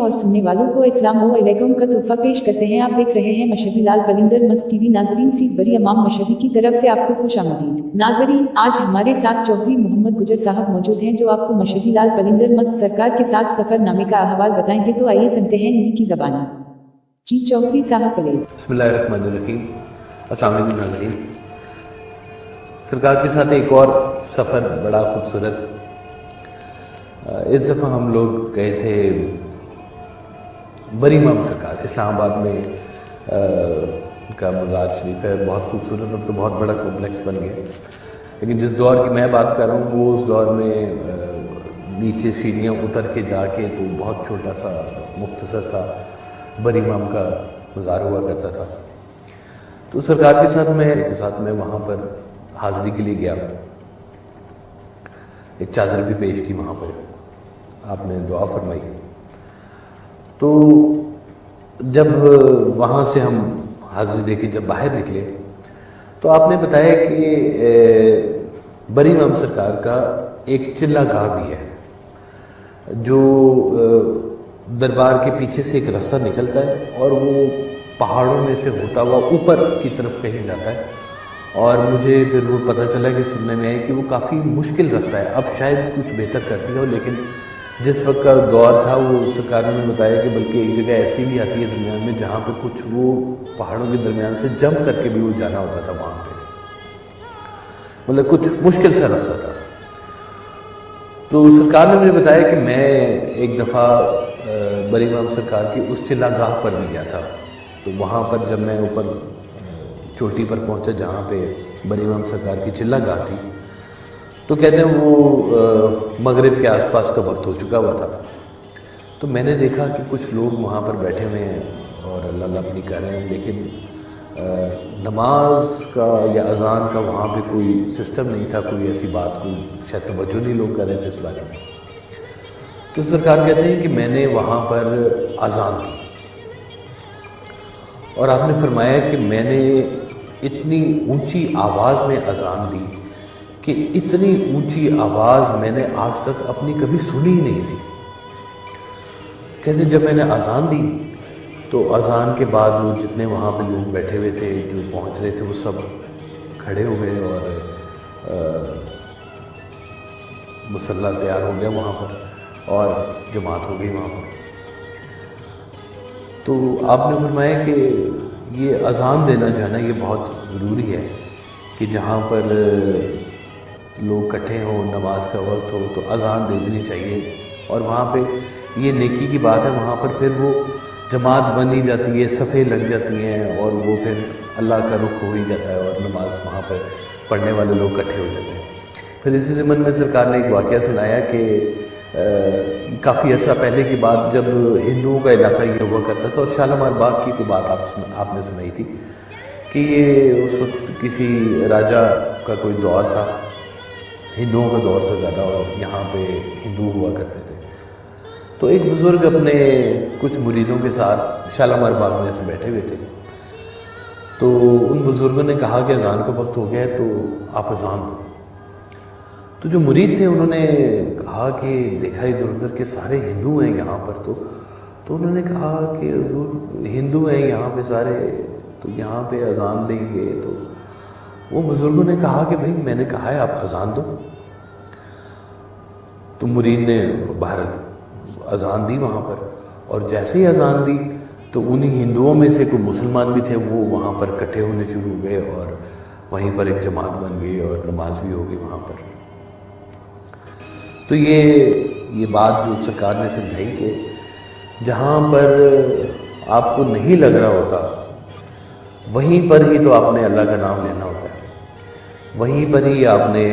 और सुनने वालों को अस्सलाम वालेकुम का तोहफा पेश करते हैं। आप देख रहे हैं मशहदी लाल पलिंदर मस्द टीवी। नाजरीन, सीट बरी अमाम मशहदी की तरफ से आपको खुशामदीद। नाजरीन, आज हमारे साथ चौधरी मोहम्मद गुजर साहब मौजूद हैं, जो आपको मशहदी लाल पलिंदर मस्द सरकार के साथ सफरनामे का अहवाल बताएंगे। तो आइए सुनते हैं इन्हीं की ज़बानी। जी चौधरी साहब प्लीज। बिस्मिल्लाहिर्रहमानिर्रहीम। अस्सलाम वालेकुम नाज़रीन, सरकार के साथ एक और सफ़र बड़ा खूबसूरत। इस दफ़ा हम लोग गए थे बरी इमाम सरकार, इस्लामाबाद में का मज़ार शरीफ है, बहुत खूबसूरत। अब तो बहुत बड़ा कॉम्प्लेक्स बन गया, लेकिन जिस दौर की मैं बात कर रहा हूँ वो उस दौर में नीचे सीढ़ियाँ उतर के जाके तो बहुत छोटा सा मुख्तसर सा बरी इमाम का मज़ार हुआ करता था। तो सरकार के साथ मैं वहाँ पर हाज़िरी के लिए गया, एक चादर भी पेश की वहाँ पर, आपने दुआ फरमाई। तो जब वहाँ से हम हाज़िरी देके जब बाहर निकले तो आपने बताया कि बरी इमाम सरकार का एक चिल्ला गाह भी है, जो दरबार के पीछे से एक रास्ता निकलता है और वो पहाड़ों में से होता हुआ ऊपर की तरफ कहीं जाता है। और मुझे फिर वो पता चला कि सुनने में आया कि वो काफ़ी मुश्किल रास्ता है। अब शायद कुछ बेहतर कर दिया हो, लेकिन जिस वक्त का दौर था वो सरकार ने बताया कि बल्कि एक जगह ऐसी भी आती है दरमियान में जहाँ पे कुछ वो पहाड़ों के दरमियान से जंप करके भी वो जाना होता था वहाँ पे, मतलब कुछ मुश्किल सा रास्ता था। तो सरकार ने मुझे बताया कि मैं एक दफ़ा बरी इमाम सरकार की उस चिल्लागाह पर भी गया था। तो वहाँ पर जब मैं ऊपर चोटी पर पहुँचा जहाँ पे बरी इमाम सरकार की चिल्लागाह थी, तो कहते हैं वो मगरिब के आसपास का वक्त हो चुका हुआ था। तो मैंने देखा कि कुछ लोग वहाँ पर बैठे हुए हैं और अल्लाह अपनी कर रहे हैं, लेकिन नमाज का या अजान का वहाँ पे कोई सिस्टम नहीं था, कोई ऐसी बात, कोई शायद तवज्जो नहीं लोग कर रहे थे इस बारे में। तो सरकार कहते हैं कि मैंने वहाँ पर अजान दी और आपने फरमाया कि मैंने इतनी ऊंची आवाज़ में अजान दी कि इतनी ऊंची आवाज़ मैंने आज तक अपनी कभी सुनी ही नहीं थी। कहते जब मैंने अजान दी तो अजान के बाद वो जितने वहाँ पे लोग बैठे हुए थे, जो पहुँच रहे थे, वो सब खड़े हो गए और मुसल्ला तैयार हो गया वहाँ पर और जमात हो गई वहाँ पर। तो आपने फरमाया कि ये अजान देना जो है ना, ये बहुत ज़रूरी है कि जहाँ पर लोग इकट्ठे हों, नमाज का वक्त हो, तो अजान दे देनी चाहिए। और वहाँ पे ये नेकी की बात है, वहाँ पर फिर वो जमात बन ही जाती है, सफ़े लग जाती हैं और वो फिर अल्लाह का रुख हो ही जाता है और नमाज वहाँ पर पढ़ने वाले लोग इकट्ठे हो जाते हैं। फिर इसी ज़मन में सरकार ने एक वाक़या सुनाया कि काफ़ी अर्सा पहले की बात, जब हिंदुओं का इलाका ये हुआ करता था और शालामार बाग की कोई बात आपने सुनाई थी कि ये उस वक्त किसी राजा का कोई दौर था, हिंदुओं का दौर से ज़्यादा, और यहाँ पे हिंदू हुआ करते थे। तो एक बुज़ुर्ग अपने कुछ मुरीदों के साथ शालामार बाग में ऐसे बैठे हुए थे। तो उन बुज़ुर्गों ने कहा कि अज़ान का वक्त हो गया है, तो आप अज़ान दो। तो जो मुरीद थे उन्होंने कहा कि देखा इधर उधर के सारे हिंदू हैं यहाँ पर, तो उन्होंने कहा कि हुज़ूर हिंदू हैं यहाँ पे सारे, तो यहाँ पे अज़ान देंगे। तो वो बुज़ुर्गों ने कहा कि भाई मैंने कहा है आप अज़ान दो। तो मुरीद ने बाहर अज़ान दी वहाँ पर, और जैसे ही अज़ान दी तो उन्हीं हिंदुओं में से कोई मुसलमान भी थे, वो वहाँ पर इकट्ठे होने शुरू हो गए और वहीं पर एक जमात बन गई और नमाज भी हो गई वहाँ पर। तो ये बात जो सरकार ने समझाई कि जहाँ पर आपको नहीं लग रहा होता वहीं पर ही तो आपने अल्लाह का नाम लेना होता है, वहीं पर ही आपने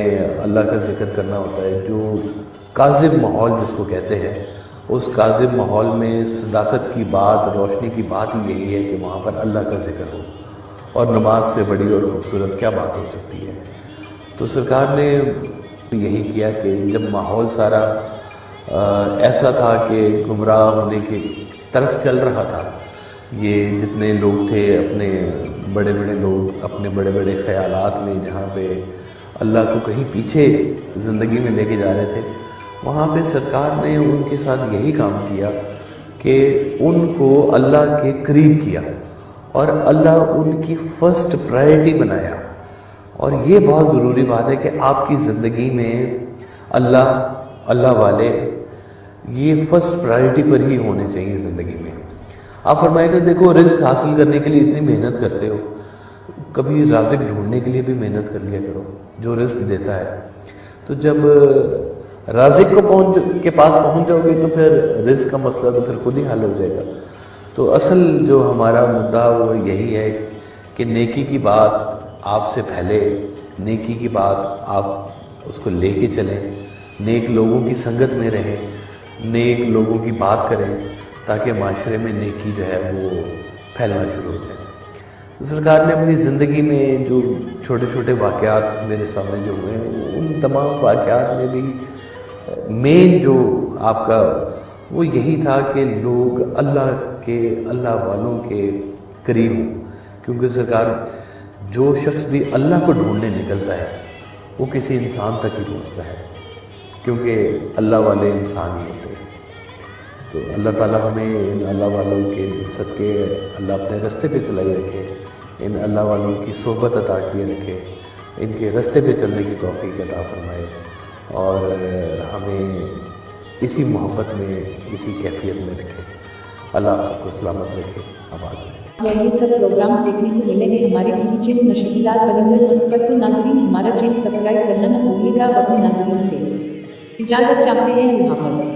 अल्लाह का जिक्र करना होता है। जो काज़िब माहौल जिसको कहते हैं, उस काज़िब माहौल में सदाकत की बात, रोशनी की बात ही यही है कि वहाँ पर अल्लाह का जिक्र हो, और नमाज से बड़ी और ख़ूबसूरत क्या बात हो सकती है। तो सरकार ने यही किया कि जब माहौल सारा ऐसा था कि गुमराह होने की तरफ चल रहा था, ये जितने लोग थे, अपने बड़े बड़े लोग अपने बड़े बड़े ख्यालात में जहाँ पे अल्लाह को कहीं पीछे ज़िंदगी में लेके जा रहे थे, वहाँ पे सरकार ने उनके साथ यही काम किया کہ ان کو اللہ کے قریب کیا اور اللہ ان کی فرسٹ پرائرٹی بنایا. اور یہ بہت ضروری بات ہے کہ آپ کی زندگی میں اللہ والے یہ فرسٹ پرائرٹی پر ہی ہونے چاہیے زندگی میں. آپ فرمائے کہ دیکھو رزق حاصل کرنے کے لیے اتنی محنت کرتے ہو, کبھی رازق ڈھونڈنے کے لیے بھی محنت کر لیا کرو جو رزق دیتا ہے. تو جب رازق کے پاس پہنچ جاؤ گے تو پھر رزق کا مسئلہ تو پھر خود ہی حل ہو جائے گا. تو اصل جو ہمارا مدعا وہ یہی ہے کہ نیکی کی بات آپ سے پہلے, نیکی کی بات آپ اس کو لے کے چلیں, نیک لوگوں کی سنگت میں رہیں, نیک لوگوں کی بات کریں تاکہ معاشرے میں نیکی جو ہے وہ پھیلنا شروع ہو جائے. تو سرکار نے اپنی زندگی میں جو چھوٹے چھوٹے واقعات میرے سامنے جو ہوئے ہیں ان تمام واقعات میں بھی مین جو آپ کا وہ یہی تھا کہ لوگ اللہ والوں کے قریب ہوں. کیونکہ سرکار جو شخص بھی اللہ کو ڈھونڈنے نکلتا ہے وہ کسی انسان تک ہی پہنچتا ہے, کیونکہ اللہ والے انسان ہی ہوتے ہیں. تو اللہ تعالیٰ ہمیں ان اللہ والوں کے صدقے اللہ اپنے رستے پہ چلائی رکھے, ان اللہ والوں کی صحبت عطا کیے رکھے, ان کے رستے پہ چلنے کی توفیق عطا فرمائے اور ہمیں اسی محبت میں اسی کیفیت میں رکھے. اللہ آپ سب کو سلامت رکھے, آباد رکھے. یہ سب پروگرام دیکھنے کو ملیں گے ہمارے ٹی وی چینل مشہدی لال پلندر مست پر. تو ناظرین ہمارا چینل سبسکرائب کرنا نہ بھولیے گا. اپنے ناظرین سے اجازت چاہتے ہیں. اللہ حافظ.